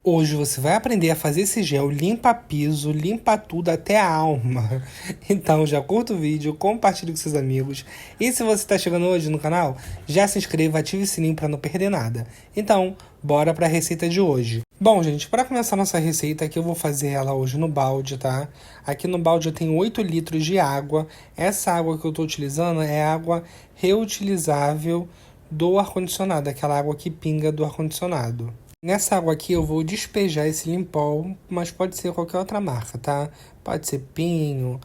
Hoje você vai aprender a fazer esse gel limpa piso, limpa tudo até a alma. Então já curta o vídeo, compartilhe com seus amigos. E se você está chegando hoje no canal, já se inscreva, ative o sininho para não perder nada. Então, bora para a receita de hoje. Bom, gente, para começar nossa receita aqui eu vou fazer ela hoje no balde, tá? Aqui no balde eu tenho 8 litros de água. Essa água que eu estou utilizando é água reutilizável do ar-condicionado, aquela água que pinga do ar-condicionado. Nessa água aqui eu vou despejar esse Limpol, mas pode ser qualquer outra marca, tá? Pode ser Pinho,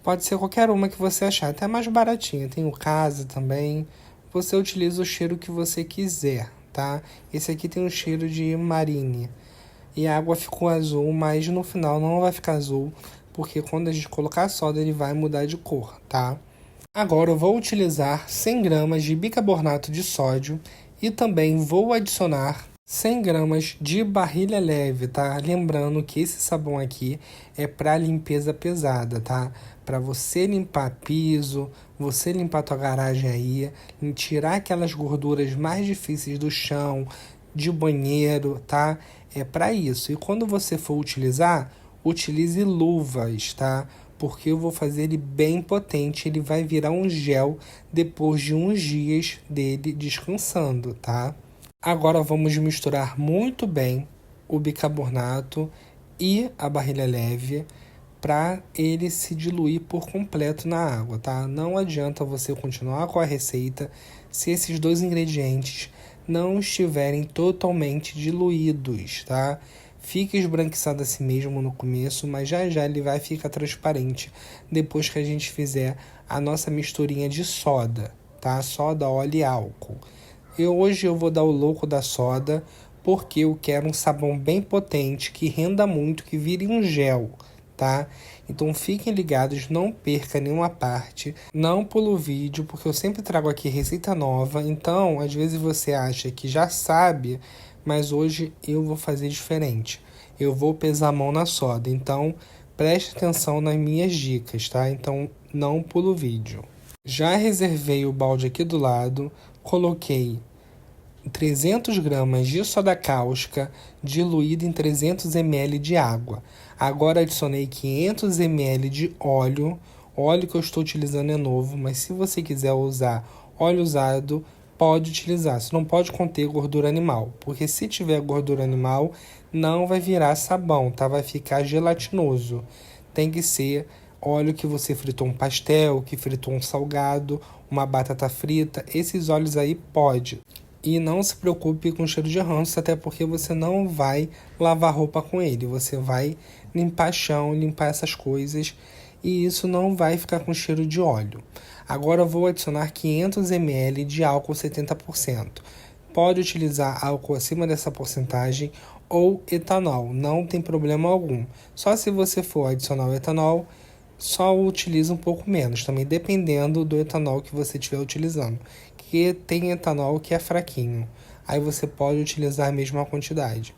pode ser qualquer uma que você achar, até mais baratinha. Tem o Casa também. Você utiliza o cheiro que você quiser, tá? Esse aqui tem um cheiro de marine. E a água ficou azul, mas no final não vai ficar azul, porque quando a gente colocar a soda ele vai mudar de cor, tá? Agora eu vou utilizar 100 gramas de bicarbonato de sódio e também vou adicionar 100 gramas de barilha leve, tá? Lembrando que esse sabão aqui é para limpeza pesada, tá? Para você limpar piso, você limpar tua garagem aí, tirar aquelas gorduras mais difíceis do chão, de banheiro, tá? É para isso. E quando você for utilizar, utilize luvas, tá? Porque eu vou fazer ele bem potente, ele vai virar um gel depois de uns dias dele descansando, tá? Agora vamos misturar muito bem o bicarbonato e a barilha leve para ele se diluir por completo na água, tá? Não adianta você continuar com a receita se esses dois ingredientes não estiverem totalmente diluídos, tá? Fica esbranquiçado assim mesmo no começo, mas já já ele vai ficar transparente depois que a gente fizer a nossa misturinha de soda, tá? Soda, óleo e álcool. Hoje eu vou dar o louco da soda, porque eu quero um sabão bem potente, que renda muito, que vire um gel, tá? Então fiquem ligados, não perca nenhuma parte, não pula o vídeo, porque eu sempre trago aqui receita nova, então às vezes você acha que já sabe, mas hoje eu vou fazer diferente. Eu vou pesar a mão na soda, então preste atenção nas minhas dicas, tá? Então não pula o vídeo. Já reservei o balde aqui do lado, coloquei 300 gramas de soda cáustica diluída em 300 ml de água. Agora adicionei 500 ml de óleo. O óleo que eu estou utilizando é novo, mas se você quiser usar óleo usado, pode utilizar. Você não pode conter gordura animal, porque se tiver gordura animal, não vai virar sabão, tá? Vai ficar gelatinoso. Tem que ser óleo que você fritou um pastel, que fritou um salgado, uma batata frita. Esses óleos aí pode. E não se preocupe com o cheiro de ranço, até porque você não vai lavar roupa com ele. Você vai limpar chão, limpar essas coisas, e isso não vai ficar com cheiro de óleo. Agora eu vou adicionar 500 ml de álcool 70%. Pode utilizar álcool acima dessa porcentagem ou etanol, não tem problema algum. Só se você for adicionar o etanol, só utiliza um pouco menos, também dependendo do etanol que você estiver utilizando. Que tem etanol que é fraquinho, aí você pode utilizar a mesma quantidade.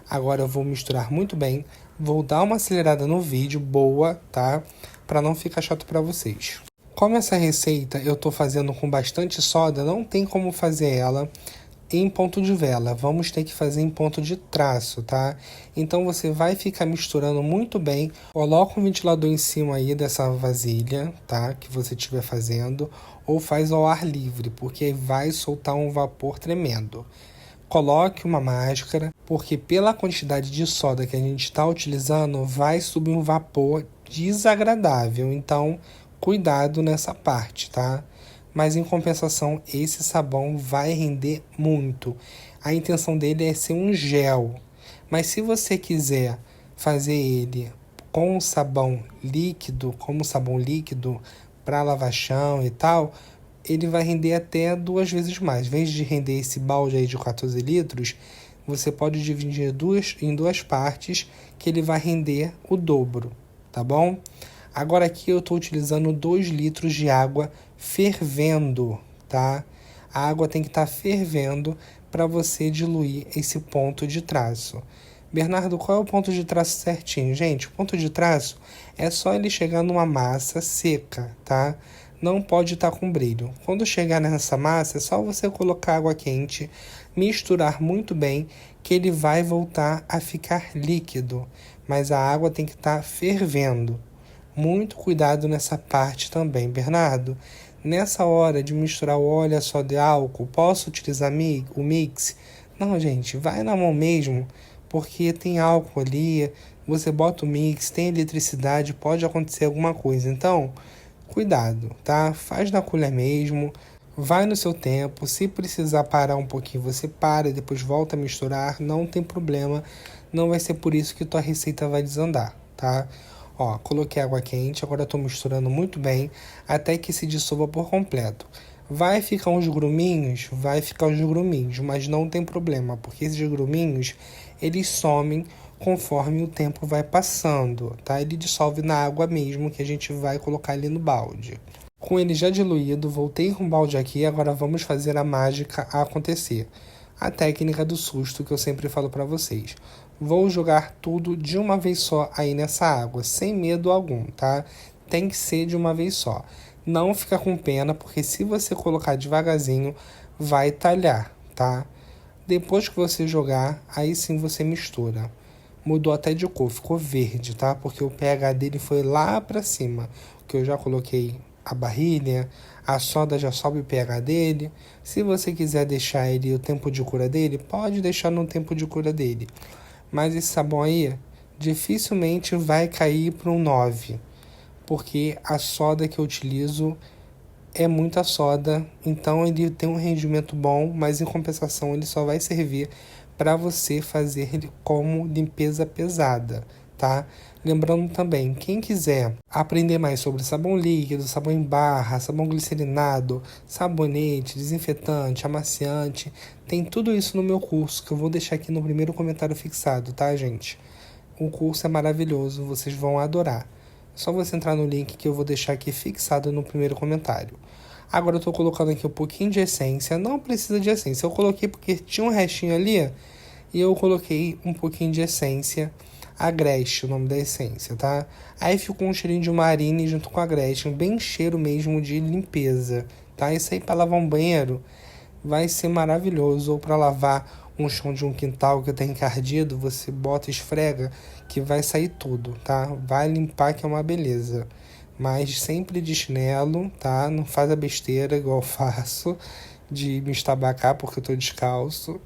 Agora eu vou misturar muito bem, vou dar uma acelerada no vídeo, boa, tá? Para não ficar chato para vocês. Como essa receita eu tô fazendo com bastante soda, não tem como fazer ela em ponto de vela, vamos ter que fazer em ponto de traço, tá? Então você vai ficar misturando muito bem, coloca um ventilador em cima aí dessa vasilha, tá? Que você estiver fazendo, ou faz ao ar livre, porque vai soltar um vapor tremendo. Coloque uma máscara, porque pela quantidade de soda que a gente está utilizando, vai subir um vapor desagradável, então cuidado nessa parte, tá? Mas em compensação, esse sabão vai render muito. A intenção dele é ser um gel, mas se você quiser fazer ele com sabão líquido, como sabão líquido para lavar chão e tal, ele vai render até 2 vezes mais. Em vez de render esse balde aí de 14 litros, você pode dividir em duas partes, que ele vai render o dobro, tá bom? Agora aqui eu estou utilizando 2 litros de água fervendo, tá? A água tem que estar fervendo para você diluir esse ponto de traço. Bernardo, qual é o ponto de traço certinho? Gente, o ponto de traço é só ele chegar numa massa seca, tá? Não pode estar com brilho. Quando chegar nessa massa, é só você colocar água quente, misturar muito bem, que ele vai voltar a ficar líquido, mas a água tem que estar fervendo. Muito cuidado nessa parte também, Bernardo. Nessa hora de misturar o óleo e a soda e álcool, posso utilizar o mix? Não, gente, vai na mão mesmo, porque tem álcool ali, você bota o mix, tem eletricidade, pode acontecer alguma coisa. Então, cuidado, tá? Faz na colher mesmo, vai no seu tempo. Se precisar parar um pouquinho, você para e depois volta a misturar, não tem problema. Não vai ser por isso que tua receita vai desandar, tá? Ó, coloquei água quente, agora estou misturando muito bem até que se dissolva por completo. Vai ficar uns gruminhos? Vai ficar uns gruminhos, mas não tem problema, porque esses gruminhos, eles somem conforme o tempo vai passando, tá? Ele dissolve na água mesmo que a gente vai colocar ali no balde. Com ele já diluído, voltei com o balde aqui, agora vamos fazer a mágica acontecer. A técnica do susto que eu sempre falo para vocês. Vou jogar tudo de uma vez só aí nessa água, sem medo algum, tá? Tem que ser de uma vez só. Não fica com pena, porque se você colocar devagarzinho, vai talhar, tá? Depois que você jogar, aí sim você mistura. Mudou até de cor, ficou verde, tá? Porque o pH dele foi lá para cima, que eu já coloquei a barrilha, a soda já sobe o pH dele. Se você quiser deixar ele o tempo de cura dele, pode deixar no tempo de cura dele. Mas esse sabão aí dificilmente vai cair para um 9, porque a soda que eu utilizo é muita soda, então ele tem um rendimento bom, mas em compensação ele só vai servir para você fazer como limpeza pesada, tá? Lembrando também, quem quiser aprender mais sobre sabão líquido, sabão em barra, sabão glicerinado, sabonete, desinfetante, amaciante, tem tudo isso no meu curso, que eu vou deixar aqui no primeiro comentário fixado, tá, gente? O curso é maravilhoso, vocês vão adorar. É só você entrar no link que eu vou deixar aqui fixado no primeiro comentário. Agora eu tô colocando aqui um pouquinho de essência, não precisa de essência, eu coloquei porque tinha um restinho ali e eu coloquei um pouquinho de essência. Agreste, o nome da essência, tá? Aí ficou um cheirinho de marine junto com a Agreste, bem cheiro mesmo de limpeza, tá? Isso aí para lavar um banheiro vai ser maravilhoso, ou para lavar um chão de um quintal que tá encardido, você bota, esfrega, que vai sair tudo, tá? Vai limpar, que é uma beleza. Mas sempre de chinelo, tá? Não faz a besteira igual eu faço, de me estabacar porque eu tô descalço.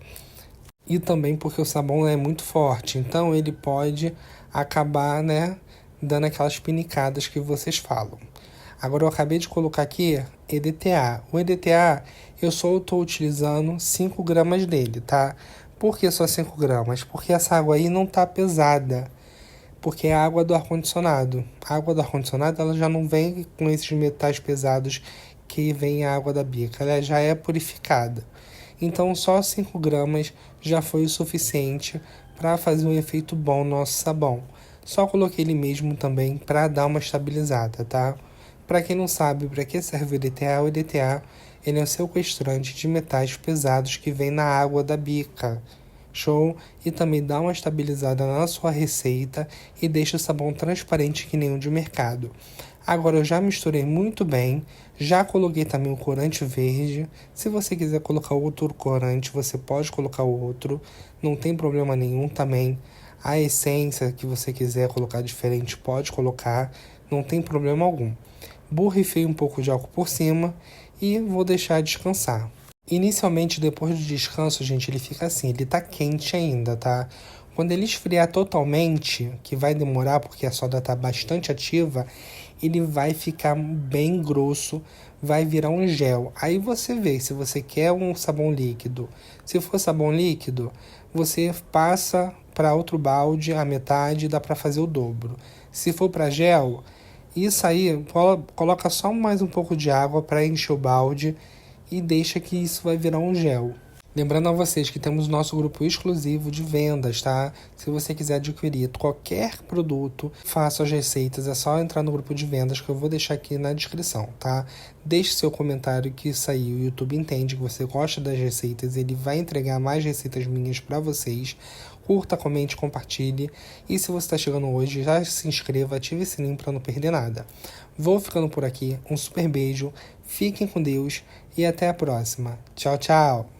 E também porque o sabão é muito forte, então ele pode acabar, né, dando aquelas pinicadas que vocês falam. Agora eu acabei de colocar aqui EDTA. O EDTA eu só estou utilizando 5 gramas dele, tá? Por que só 5 gramas? Porque essa água aí não tá pesada, porque é a água do ar-condicionado. A água do ar-condicionado ela já não vem com esses metais pesados que vem a água da bica, ela já é purificada. Então só 5 gramas já foi o suficiente para fazer um efeito bom no nosso sabão. Só coloquei ele mesmo também para dar uma estabilizada, tá? Para quem não sabe para que serve o EDTA ele é um sequestrante de metais pesados que vem na água da bica. Show? E também dá uma estabilizada na sua receita e deixa o sabão transparente que nem o de mercado. Agora eu já misturei muito bem, já coloquei também o corante verde. Se você quiser colocar outro corante, você pode colocar o outro, não tem problema nenhum também. A essência que você quiser colocar diferente, pode colocar, não tem problema algum. Borrifei um pouco de álcool por cima e vou deixar descansar. Inicialmente, depois do descanso, gente, ele fica assim, ele tá quente ainda, tá? Quando ele esfriar totalmente, que vai demorar porque a soda tá bastante ativa, ele vai ficar bem grosso, vai virar um gel. Aí você vê se você quer um sabão líquido. Se for sabão líquido, você passa para outro balde, a metade, dá para fazer o dobro. Se for para gel, isso aí, coloca só mais um pouco de água para encher o balde e deixa que isso vai virar um gel. Lembrando a vocês que temos nosso grupo exclusivo de vendas, tá? Se você quiser adquirir qualquer produto, faça as receitas, é só entrar no grupo de vendas que eu vou deixar aqui na descrição, tá? Deixe seu comentário que isso aí o YouTube entende que você gosta das receitas, ele vai entregar mais receitas minhas para vocês. Curta, comente, compartilhe. E se você está chegando hoje, já se inscreva, ative o sininho para não perder nada. Vou ficando por aqui, um super beijo, fiquem com Deus e até a próxima. Tchau, tchau!